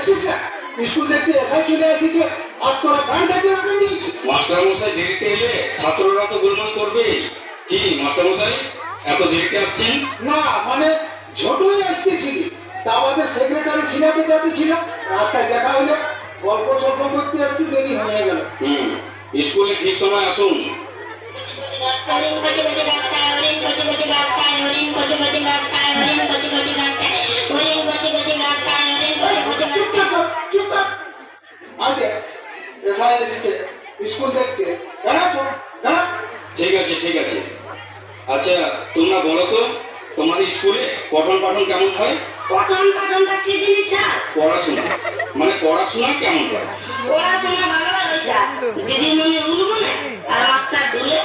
দেখছিস না স্কুল দেখতে এসে চলে আসিছে আর তোরা গান গাইতে রাখেনি। মাস্টার মশাই দেরিতে এলে ছাত্ররা তো গোলমাল করবে। কি মাস্টার মশাই এত দেরিতে আসছেন? না মানে ছোটই আসতেছিলি, তা আমাদের সেক্রেটারি সিনাতে যাতে ছিল, রাস্তায় দেখা হলে গল্প সল্প করতে একটু দেরি হয়ে গেল। স্কুলে ঠিক সময় আসুন। স্কুল দেখতে দাঁড়াচ্ছ দাঁড়া। ঠিক আছে ঠিক আছে। আচ্ছা তোমরা বলো তো তোমাদের স্কুলে পঠন পাঠন কেমন হয়? পঠন পাঠনটা কি জিনিস স্যার? পড়াশোনা মানে পড়াশোনা কেমন হয়? পড়াশোনা ভালো হয় স্যার, দিদিমণি উঠবো না আর মাস্টার দুলে